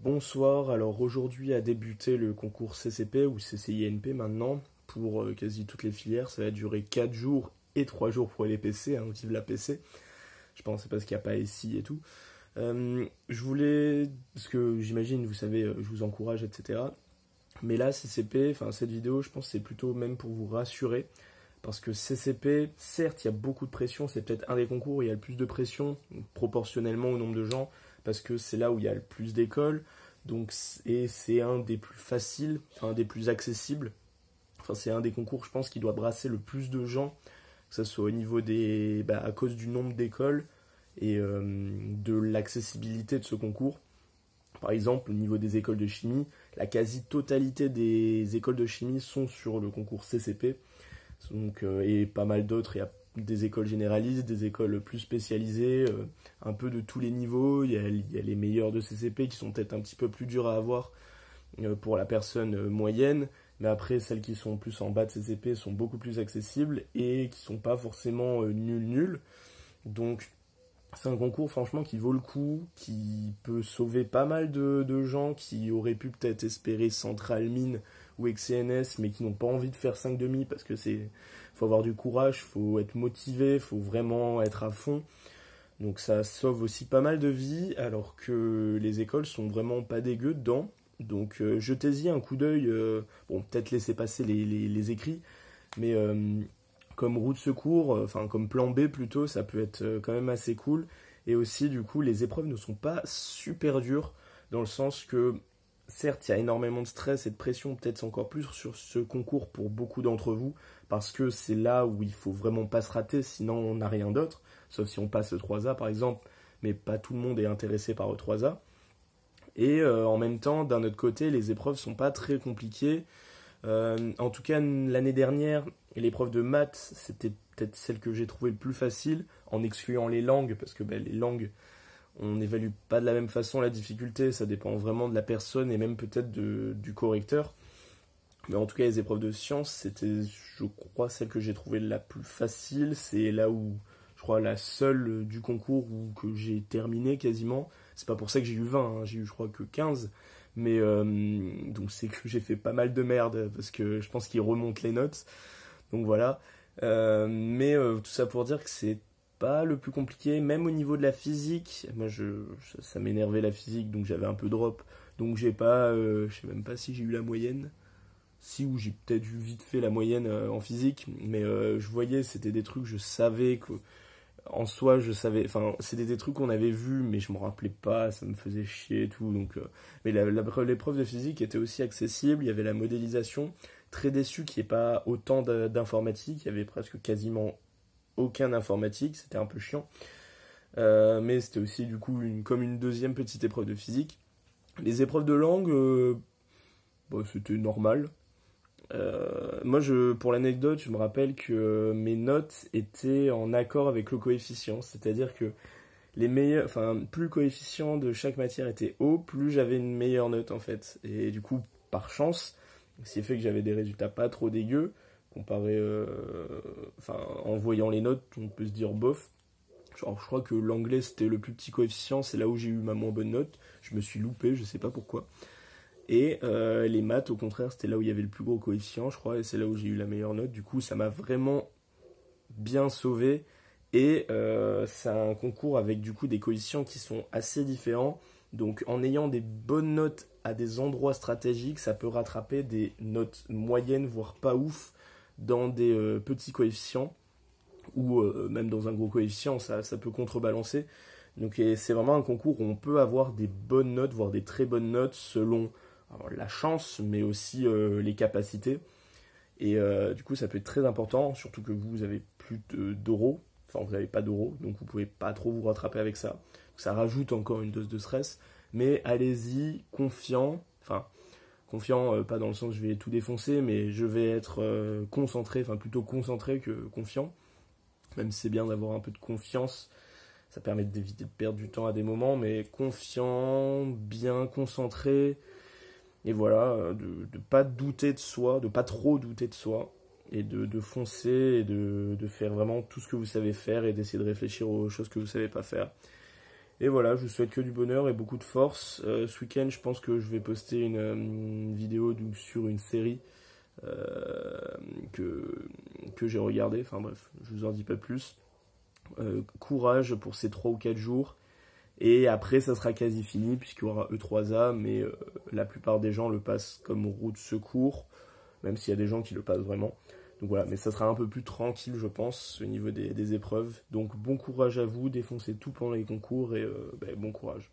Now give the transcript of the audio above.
Bonsoir, alors aujourd'hui a débuté le concours CCP ou CCINP maintenant pour quasi toutes les filières. Ça va durer 4 jours et 3 jours pour les PC, hein, vive la PC. Je pense que c'est parce qu'il n'y a pas ici et tout. Je voulais, parce que j'imagine, vous savez, je vous encourage, etc. Mais là, CCP, enfin cette vidéo, je pense que c'est plutôt même pour vous rassurer. Parce que CCP, certes, il y a beaucoup de pression, c'est peut-être un des concours où il y a le plus de pression, proportionnellement au nombre de gens, parce que c'est là où il y a le plus d'écoles, donc, et c'est un des plus faciles, enfin, un des plus accessibles. Enfin, c'est un des concours, je pense, qui doit brasser le plus de gens, que ce soit au niveau des... à cause du nombre d'écoles et de l'accessibilité de ce concours. Par exemple, au niveau des écoles de chimie, la quasi-totalité des écoles de chimie sont sur le concours CCP. Donc, et pas mal d'autres, il y a des écoles généralistes, des écoles plus spécialisées, un peu de tous les niveaux. Il y a les meilleurs de CCP qui sont peut-être un petit peu plus durs à avoir pour la personne moyenne, mais après celles qui sont plus en bas de CCP sont beaucoup plus accessibles et qui sont pas forcément nuls. Donc c'est un concours franchement qui vaut le coup, qui peut sauver pas mal de gens qui auraient pu peut-être espérer Centrale Mine ou XCNS mais qui n'ont pas envie de faire 5,5 parce que faut avoir du courage, faut être motivé, faut vraiment être à fond. Donc ça sauve aussi pas mal de vies alors que les écoles sont vraiment pas dégueu dedans. Donc jetez-y un coup d'œil, bon peut-être laissez passer les écrits, mais comme roue de secours, enfin comme plan B plutôt, ça peut être quand même assez cool. Et aussi, du coup, les épreuves ne sont pas super dures, dans le sens que, certes, il y a énormément de stress et de pression, peut-être encore plus sur ce concours pour beaucoup d'entre vous, parce que c'est là où il faut vraiment pas se rater, sinon on n'a rien d'autre, sauf si on passe le 3A par exemple, mais pas tout le monde est intéressé par le 3A. Et en même temps, d'un autre côté, les épreuves sont pas très compliquées. En tout cas, l'année dernière, l'épreuve de maths, c'était peut-être celle que j'ai trouvée le plus facile, en excluant les langues, parce que les langues, on n'évalue pas de la même façon la difficulté, ça dépend vraiment de la personne et même peut-être du correcteur. Mais en tout cas, les épreuves de sciences, c'était, je crois, celle que j'ai trouvée la plus facile. C'est là où, je crois, la seule du concours où que j'ai terminé quasiment. C'est pas pour ça que j'ai eu 20, hein, j'ai eu, je crois, que 15. Mais donc c'est que j'ai fait pas mal de merde parce que je pense qu'ils remontent les notes. Donc voilà. Mais tout ça pour dire que c'est pas le plus compliqué, même au niveau de la physique. Moi, ça m'énervait la physique, donc j'avais un peu drop. Donc j'ai pas, je sais même pas si j'ai eu la moyenne. Si, ou j'ai peut-être eu vite fait la moyenne en physique, mais je voyais, c'était des trucs, je savais que en soi, je savais, enfin, c'était des trucs qu'on avait vus, mais je me rappelais pas, ça me faisait chier et tout. Donc, mais l'épreuve de physique était aussi accessible, il y avait la modélisation. Très déçu qu'il n'y ait pas autant d'informatique, il y avait presque quasiment aucun informatique, c'était un peu chiant. Mais c'était aussi du coup comme une deuxième petite épreuve de physique. Les épreuves de langue, c'était normal. Moi, pour l'anecdote, je me rappelle que mes notes étaient en accord avec le coefficient, c'est-à-dire que plus le coefficient de chaque matière était haut, plus j'avais une meilleure note en fait. Et du coup, par chance, ce qui fait que j'avais des résultats pas trop dégueux, comparé, en voyant les notes, on peut se dire bof. Genre, je crois que l'anglais c'était le plus petit coefficient, c'est là où j'ai eu ma moins bonne note. Je me suis loupé, je sais pas pourquoi. Et les maths, au contraire, c'était là où il y avait le plus gros coefficient, je crois, et c'est là où j'ai eu la meilleure note. Du coup, ça m'a vraiment bien sauvé. Et c'est un concours avec du coup des coefficients qui sont assez différents. Donc, en ayant des bonnes notes à des endroits stratégiques, ça peut rattraper des notes moyennes, voire pas ouf, dans des petits coefficients. Ou même dans un gros coefficient, ça peut contrebalancer. Donc, c'est vraiment un concours où on peut avoir des bonnes notes, voire des très bonnes notes selon la chance, mais aussi les capacités. Et du coup, ça peut être très important, surtout que vous avez plus d'euros. Enfin, vous n'avez pas d'euros, donc vous pouvez pas trop vous rattraper avec ça. Donc, ça rajoute encore une dose de stress. Mais allez-y, confiant. Enfin, confiant, pas dans le sens que je vais tout défoncer, mais je vais être concentré, enfin plutôt concentré que confiant. Même si c'est bien d'avoir un peu de confiance, ça permet d'éviter de perdre du temps à des moments, mais confiant, bien concentré, et voilà, de pas douter de soi, de pas trop douter de soi, et de foncer, et de faire vraiment tout ce que vous savez faire, et d'essayer de réfléchir aux choses que vous savez pas faire. Et voilà, je vous souhaite que du bonheur et beaucoup de force. Ce week-end, je pense que je vais poster une vidéo donc, sur une série que j'ai regardée. Enfin bref, je vous en dis pas plus. Courage pour ces 3 ou 4 jours. Et après, ça sera quasi fini puisqu'il y aura E3A, mais la plupart des gens le passent comme route secours, même s'il y a des gens qui le passent vraiment. Donc voilà, mais ça sera un peu plus tranquille, je pense, au niveau des épreuves. Donc bon courage à vous, défoncez tout pendant les concours et bon courage.